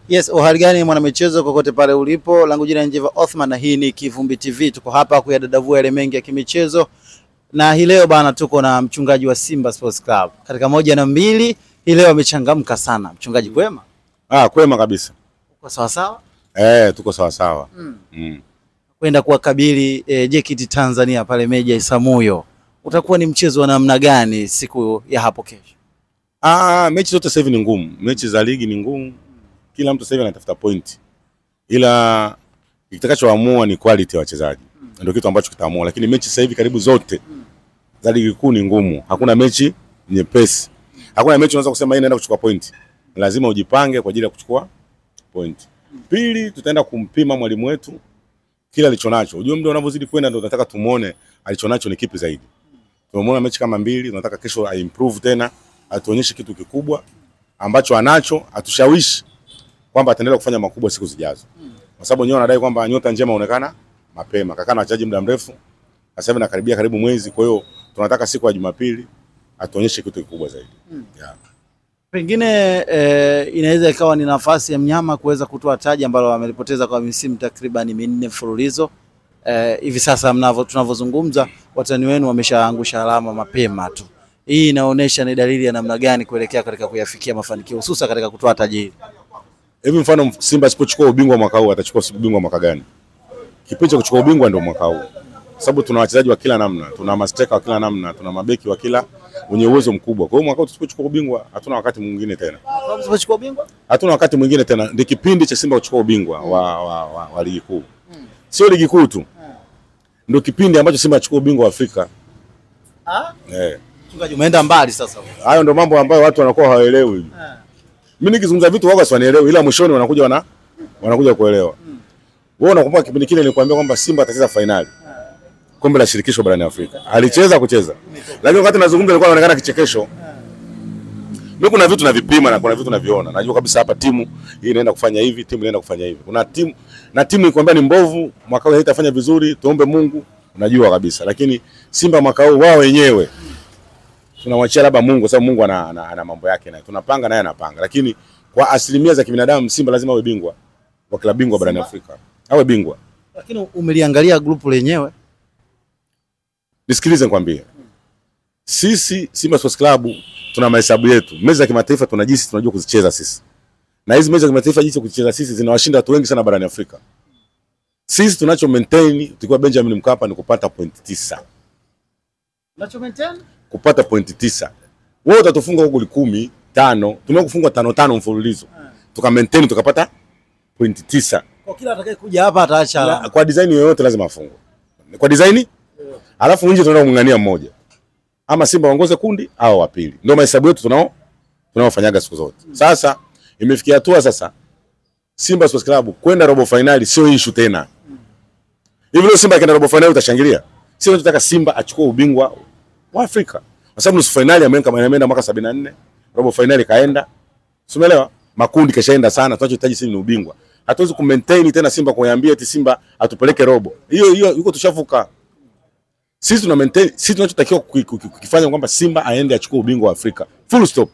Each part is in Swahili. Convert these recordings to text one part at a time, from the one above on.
Yes, uhali gani mwana michezo kokote pale ulipo. Langu jina Njeva Othman na hii ni Kivumbi TV. Tuko hapa kuyadadavua yale mengi ya kimichezo. Na hii leo bana tuko na mchungaji wa Simba Sports Club. Katika 1 na 2 hii leo amechangamka sana. Mchungaji kwema? Kwema kabisa. Uko sawa sawa? Tuko sawa sawa. Kwenda kuwakabili JKT Tanzania pale Meja Isamuyo. Utakuwa ni mchezo wa namna gani siku ya hapo kesho? Mechi zote sasa hivi ni ngumu. Mechi za ligi ni ngumu. Kila mtu sasa hivi anatafuta point. Ila kitakachoamua ni quality ya wachezaji. Ndio kitu ambacho kitaamua, lakini mechi sasa hivi karibu zote za ligi kuu ni ngumu. Hakuna mechi nyepesi. Hakuna mechi unaweza kusema hii inaenda kuchukua point. Lazima ujipange kwa ajili ya kuchukua point. Pili, tutaenda kumpima mwalimu wetu kila alichonacho. Unajua muda unavyozidi kwenda ndio tunataka tumuone alichonacho ni kipi zaidi. Tumeona mechi kama 2, tunataka kesho improve tena, atuonyeshe kitu kikubwa ambacho anacho, atushawishi kwamba ataendelea kufanya makubwa siku zijazo. Kwa sababu wenyewe wanadai kwamba nyota njema inaonekana mapema. Kakana wachezaji muda mrefu. Sasa hivi nakaribia karibu mwezi, kwa hiyo tunataka siku ya Jumapili atuonyeshe kitu kikubwa zaidi. Pengine inaweza ikawa ni nafasi ya mnyama kuweza kutoa taji ambalo amelipoteza kwa misimu takriban 4 mfululizo. Hivi sasa tunavyozungumza watani wenu wameshaangusha alama mapema tu. Hii inaonyesha ni dalili ya namna gani kuelekea katika kuyafikia mafanikio hususa katika kutoa taji hili. Hivi mfano Simba asipochukua ubingwa mwaka huu atachukua ubingwa mwaka gani? Kipindi cha kuchukua ubingwa ndio mwaka huu. Sababu tuna wachezaji wa kila namna, tuna masteka wa kila namna, tuna mabeki wa kila wenye uwezo mkubwa. Kwa hiyo mwaka huu tusipochukua ubingwa hatuna wakati mwingine tena. Tusipochukua ubingwa? Hatuna wakati mwingine tena. Ndio kipindi cha Simba kuchukua ubingwa wa ligi kuu. Sio ligi kuu tu. Ndio kipindi ambacho Simba achukua ubingwa wa Afrika. Mchungaji umeenda mbali sasa. Hayo ndio mambo ambayo watu wanakuwa hawaelewi. Mimi nikizungumza vitu wao wasielewi, ila mwishoni wanakuja kuelewa. Wewe unakumbuka kipindi kile nilikwambia kwamba Simba atacheza finali kombe la shirikisho barani Afrika. Alicheza kucheza. Lakini wakati nazungumza ilikuwa inaonekana kichekesho. Mimi kuna vitu na vipima na kuna vitu naviona. Najua kabisa hapa timu hii inaenda kufanya hivi, timu inaenda kufanya hivi. Kuna timu ikwambia ni mbovu, mwaka huu haitafanya vizuri, tuombe Mungu, unajua kabisa. Lakini Simba mwaka huu wao wenyewe tunamwachia labda Mungu, sababu Mungu ana mambo yake naye. Tunapanga naye anapanga. Lakini kwa asilimia za kibinadamu Simba lazima awe bingwa wa klabu bingwa barani Afrika. Awe bingwa. Lakini umeliangalia grupu lenyewe? Nisikilize nikwambie. Sisi Simba Sports Club tuna mahesabu yetu. Mechi za kimataifa tunajua kuzicheza sisi. Na hizi mechi za kimataifa jinsi kuzicheza sisi zinawashinda watu wengi sana barani Afrika. Sisi tunacho maintain tukiwa Benjamin Mkapa ni kupata point 9. Tunacho maintain? Kupata point 9. Wewe utatufunga goli 10, 5. Tumekufungwa 5 mfululizo. Tuka maintain tukapata point 9. Kwa kila atakaye kuja hapa ataacha. Kwa design yoyote lazima afungwe. Kwa design? Alafu nje tunaenda kung'ang'ania mmoja. Ama Simba waongoze kundi au wa pili. Ndio mahesabu yetu tunaofanyaga siku zote. Sasa imefikia hatua sasa Simba Sports Club kwenda robo finali sio issue tena. Hivi leo Simba kwenda robo finali utashangilia? Sio tunataka Simba achukue ubingwa wa Afrika. Kwa sababu nusu finali ameenda mwaka 74, robo finali kaenda. Umeelewa? Makundi kashaenda sana, tunachohitaji sisi ni ubingwa. Hatuwezi kumaintain tena Simba kuiambia eti Simba atupeleke robo. Hiyo yuko tushavuka. Sisi tuna maintain, sisi tunachotakiwa kufanya kwamba Simba aende achukue ubingwa wa Afrika. Full stop.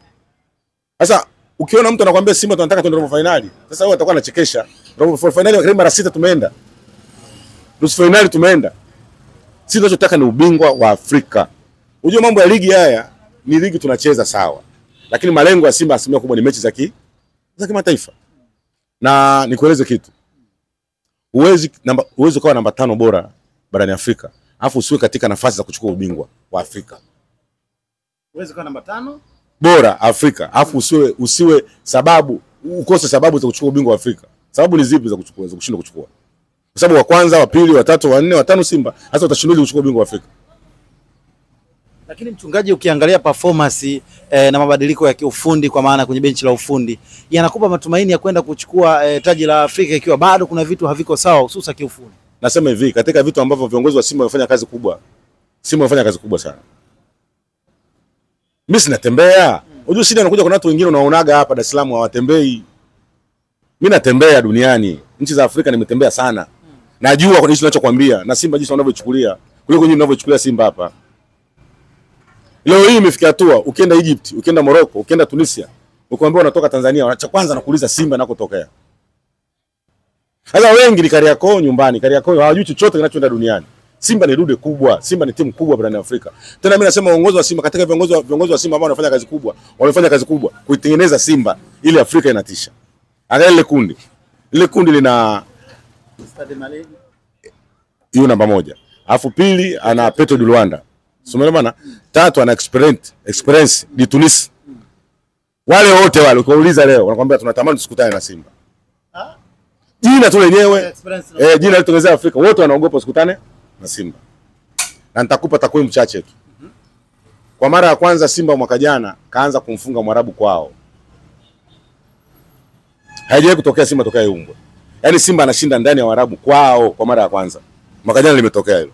Sasa ukiona mtu anakuambia Simba tunataka twende robo finali, sasa wewe utakuwa unachekesha. Robo finali karibu mara 6 tumeenda. Nusu finali tumeenda. Sisi tunachotaka ni ubingwa wa Afrika. Unajua mambo ya ligi haya ni ligi tunacheza sawa. Lakini malengo ya Simba asilimia kubwa ni mechi za kimataifa. Na nikueleze kitu. Uwezi kuwa namba 5 bora barani Afrika. Alafu usiwe katika nafasi za kuchukua ubingwa wa Afrika. Uweze kuwa namba 5 bora Afrika. Alafu usiwe ukose sababu za kuchukua ubingwa wa Afrika. Sababu ni zipi za kushindwa kuchukua? Kwa sababu wa kwanza, wa pili, wa tatu, wa nne, wa tano Simba. Sasa utashindwaje kuchukua ubingwa wa Afrika? Lakini mchungaji ukiangalia performance na mabadiliko ya kiufundi kwa maana kwenye benchi la ufundi yanakupa matumaini ya kwenda kuchukua taji la Afrika ikiwa bado kuna vitu haviko sawa hususa kiufundi. Nasema hivi, katika vitu ambavyo viongozi wa Simba wamefanya kazi kubwa. Simba wamefanya kazi kubwa sana. Mimi sinatembea. Unajua shida inakuja kuna watu wengine unaonaga hapa Dar es Salaam hawatembei. Mimi natembea duniani. Nchi za Afrika nimetembea sana. Najua kwa nini ninachokuambia na Simba jinsi wanavyochukulia kuliko nyinyi mnavyochukulia Simba hapa. Leo hii imefikia hatua ukienda Egypt, ukienda Morocco, ukienda Tunisia, Ukiambia unatoka Tanzania, cha kwanza nakuuliza Simba inakotokea. Sasa wengi ni Kariakoo nyumbani, Kariakoo hawajui chochote kinachoenda duniani. Simba ni dude kubwa, Simba ni timu kubwa barani Afrika. Tena mimi nasema uongozi wa Simba katika viongozi wa Simba ambao wanafanya kazi kubwa, wamefanya kazi kubwa kuitengeneza Simba ili Afrika inatisha. Angalia ile kundi. Ile kundi lina hiyo namba 1. Alafu pili ana Petro de Luanda. Sio maana 3 ana experience di Tunis. Wale wote wale ukiwauliza leo wanakuambia tunatamani tusikutane na Simba. Jina tu lenyewe jina litongezea Afrika wote wanaogopa usikutane na Simba. Na nitakupa takwimu chache tu. Kwa mara ya kwanza Simba mwaka jana kaanza kumfunga Mwarabu kwao. Haijawahi kutokea Simba tokea Yumbwe. Yaani Simba anashinda ndani ya Waarabu kwao kwa mara ya kwanza. Mwaka jana limetokea hilo.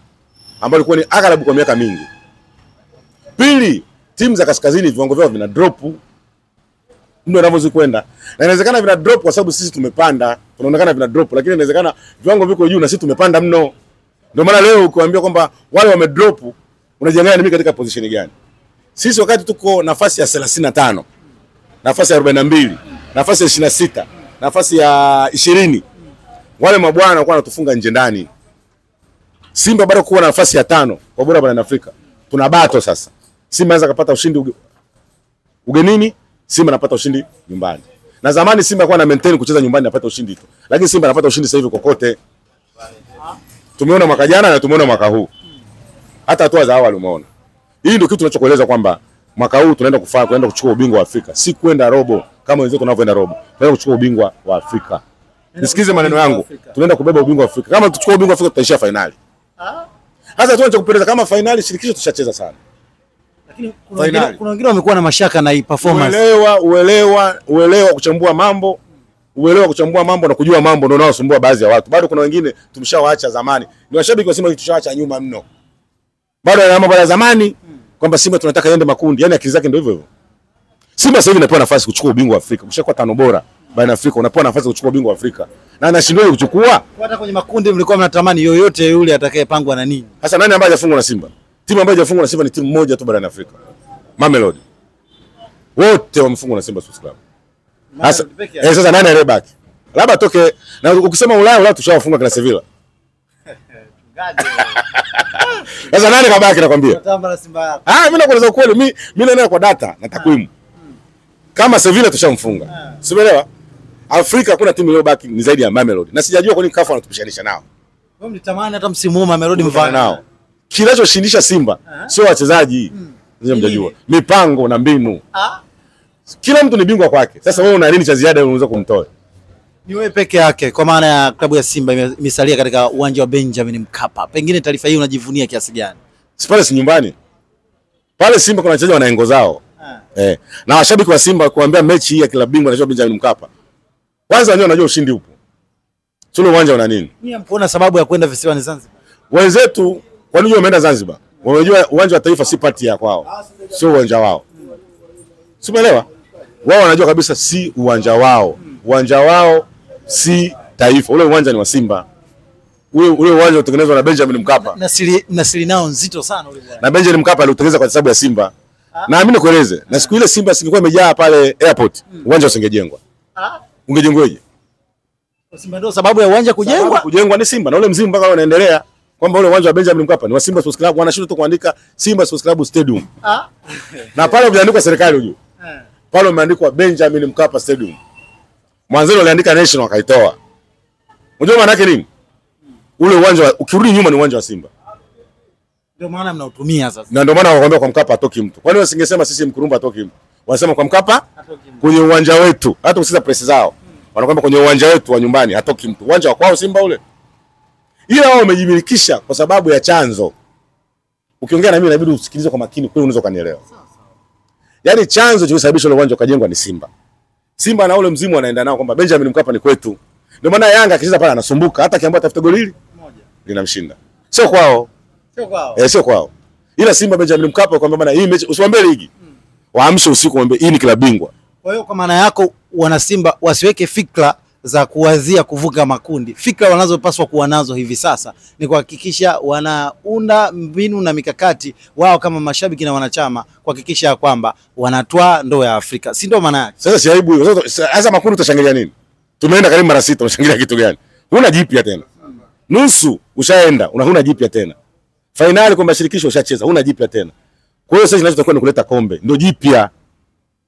Ambalo ilikuwa ni aghalabu kwa miaka mingi. Pili, timu za kaskazini viwango vyao vina drop. Ndio wanavyozikwenda. Na inawezekana vina drop kwa sababu sisi tumepanda. Tunaonekana vina drop lakini inawezekana viwango viko juu na sisi tumepanda mno. Ndio maana leo ukiwaambia kwamba wale wame drop unajiangalia mimi katika position gani? Sisi wakati tuko nafasi ya 35, nafasi ya 42, nafasi ya 26, nafasi ya 20. Wale mabwana walikuwa wanatufunga nje ndani. Simba bado kuwa na nafasi ya 5 kwa bora barani Afrika. Tuna bato sasa. Simba anaweza kupata ushindi ugenini, Simba anapata ushindi nyumbani. Na zamani Simba alikuwa na maintain kucheza nyumbani anapata ushindi tu. Lakini Simba anapata ushindi sasa hivi kokote. Tumeona mwaka jana na tumeona mwaka huu. Hata hatua za awali umeona. Hii ndio kitu tunachokueleza kwamba mwaka huu tunaenda kwenda kuchukua ubingwa wa Afrika. Si kwenda robo kama wenzetu wanavyoenda robo. Tunaenda kuchukua ubingwa wa Afrika. Nisikize maneno yangu. Tunaenda kubeba ubingwa wa Afrika. Kama tuchukua ubingwa wa Afrika tutaishia finali. Sasa tunachokupeleza kama finali shirikisho tushacheza sana. Lakini kuna wengine wamekuwa na mashaka na hii performance. Uelewa kuchambua mambo. Uelewa kuchambua mambo na kujua mambo ndio unaosumbua baadhi ya watu. Bado kuna wengine tumeshawaacha zamani. Ni washabiki wa Simba tulishawaacha nyuma mno. Bado ana mambo ya zamani kwamba Simba tunataka iende makundi. Yaani akili zake ndio hivyo hivyo. Simba sasa hivi inapewa nafasi kuchukua ubingwa wa Afrika. Kushakuwa 5 bora barani Afrika unapewa nafasi kuchukua ubingwa wa Afrika. Na anashindwa kuchukua. Hata kwenye makundi mlikuwa mnatamani yoyote yule atakayepangwa na nini. Sasa nani ambaye hajafungwa na Simba? Timu ambayo hajafungwa na Simba ni timu moja tu barani Afrika. Mamelodi. Wote wamefungwa na Simba Sports Club. Sasa nani aliyebaki? Labda toke na ukisema Ulaya tushawafunga kina Sevilla. Sasa nani kabaki nakwambia? Mimi nakueleza ukweli, mimi naenda kwa data na takwimu. Kama Sevilla tushamfunga. Sielewa? Afrika hakuna timu iliyobaki ni zaidi ya Mamelodi. Na sijajua kwa nini CAF wanatupishanisha nao. Wewe mlitamani hata msimu huu Mamelodi mfano nao. Kinachoshindisha Simba sio wachezaji. Ndio mjajua. Mipango na mbinu. Kila mtu ni bingwa kwake. Sasa wewe una nini cha ziada unaweza kumtoa? Ni wewe peke yake kwa maana ya klabu ya Simba imesalia katika uwanja wa Benjamin Mkapa. Pengine taarifa hii unajivunia kiasi gani? Pale si nyumbani. Pale Simba kuna wachezaji wana engo zao. Na washabiki wa Simba kuambia mechi hii ya klabu bingwa na Benjamin Mkapa. Kwanza wenyewe wanajua ushindi upo. Sio uwanja una nini? Mimi mpoona sababu ya kwenda visiwani Zanzibar. Wenzetu kwa nini wameenda Zanzibar? Wamejua uwanja wa Taifa si party ya kwao. Sio uwanja wao. Simuelewa? Wao wanajua kabisa si uwanja wao. Uwanja wao si Taifa. Ule uwanja ni wa Simba. Ule uwanja utengenezwa na Benjamin Mkapa. Na siri nao nzito sana ule uwanja. Na Benjamin Mkapa aliutengeneza kwa sababu ya Simba. Na mimi nikueleze, na siku ile Simba singekuwa imejaa pale airport, uwanja usingejengwa. Ungejengweje? Simba ndio sababu ya uwanja kujengwa. Kujengwa ni Simba na ule mzimu mpaka unaendelea kwamba ule uwanja wa Benjamin Mkapa ni wa Simba Sports Club, wanashinda tu kuandika Simba Sports Club Stadium. Na pale umeandikwa serikali ujue. Pale umeandikwa Benjamin Mkapa Stadium. Mwanzoni waliandika National wakaitoa. Unajua maana yake nini? Ule uwanja ukirudi nyuma ni uwanja wa Simba. Ndio maana mnautumia sasa. Na ndio maana wakaambia kwa Mkapa atoki mtu. Kwani wasingesema sisi Mkurumba atoki mtu? Wanasema kwa Mkapa kwenye uwanja wetu. Hata usisa press zao. Wanakwambia kwenye uwanja wetu wa nyumbani hatoki mtu. Uwanja wa kwao Simba ule. Ila wao wamejimilikisha kwa sababu ya chanzo. Ukiongea na mimi inabidi usikilize kwa makini kweli unaweza kunielewa. Yaani chanzo kilichosababisha ule uwanja ukajengwa ni Simba. Simba na ule mzimu anaenda nao kwamba Benjamin Mkapa ni kwetu. Ndio maana Yanga akicheza pale anasumbuka hata akiambiwa atafute goli hili moja linamshinda. Sio kwao. Sio kwao. Sio kwao. Ila Simba Benjamin Mkapa kwamba bana hii mechi usiwaambie ligi. Waamshe usiku waambie hii ni klabu bingwa. Kwa hiyo kwa maana yako wana Simba wasiweke fikra za kuwazia kuvuka makundi, fikra wanazopaswa kuwa nazo hivi sasa ni kuhakikisha wanaunda mbinu na mikakati wao kama mashabiki na wanachama kuhakikisha kwamba wanatoa ndoo ya Afrika, si ndio maana yake? Sasa si aibu hiyo. Sasa makundi utashangilia nini? Tumeenda karibu mara 6, unashangilia kitu gani? Huna jipya tena. Nusu ushaenda, huna jipya tena. Finali kwa shirikisho ushacheza, huna jipya tena. Kwa hiyo sasa tunachotakiwa ni kuleta kombe, ndio jipya.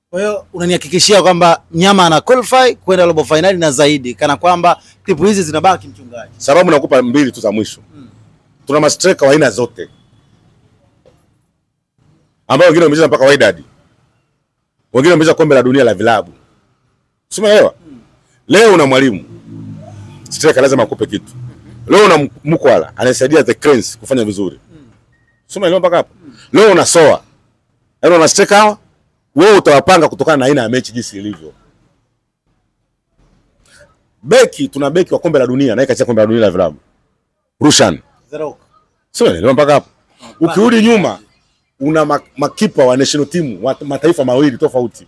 Kwa hiyo unanihakikishia kwamba Mnyama ana qualify kwenda robo finali na zaidi, kana kwamba klipu hizi zinabaki mchungaji. Sababu nakupa 2 tu za mwisho. Tuna mastreka wa aina zote, ambao wengine wamecheza mpaka Wydad, wengine wamecheza kombe la dunia la vilabu. Umeelewa? Leo una Mwalimu striker lazima akupe kitu. Leo una Mkwala anasaidia the Cranes kufanya vizuri. Umeelewa mpaka hapo? Leo una Soa, yaani una striker hawa wewe utawapanga kutokana na aina ya mechi jinsi ilivyo. Beki, tuna beki wa kombe la dunia na ikacheza kombe la dunia la vilabu, Rushan Zerok. Umeelewa mpaka hapo? Ukirudi nyuma una makipa wa national team wa mataifa mawili tofauti.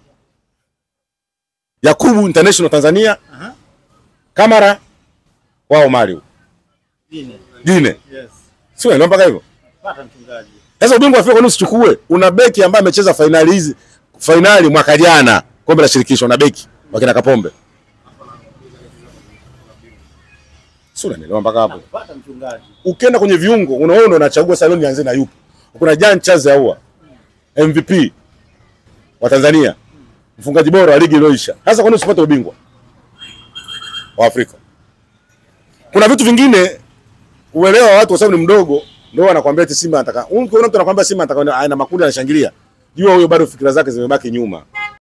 Yakubu International Tanzania, Kamara wao Mario Dine. Yes. Sio mpaka hivyo. Pata mchungaji. Sasa ubingwa wa Afrika kwa nini usichukue? Una beki ambaye amecheza finali hizi, finali mwaka jana kombe la shirikisho, na beki wakina Kapombe. Sio nani mpaka hapo. Pata mchungaji. Ukienda kwenye viungo unaona unachagua Saloni anze na yupo. Kuna Jan Chaza Ahoua, MVP wa Tanzania, mfungaji bora wa ligi iliyoisha. Sasa kwa nini usipate ubingwa wa Afrika? Kuna vitu vingine uelewa watu kwa sababu ni mdogo ndio wanakuambia eti Simba anataka. Unaona mtu anakuambia Simba anataka ana makundi anashangilia. Jua huyo bado fikra zake zimebaki nyuma.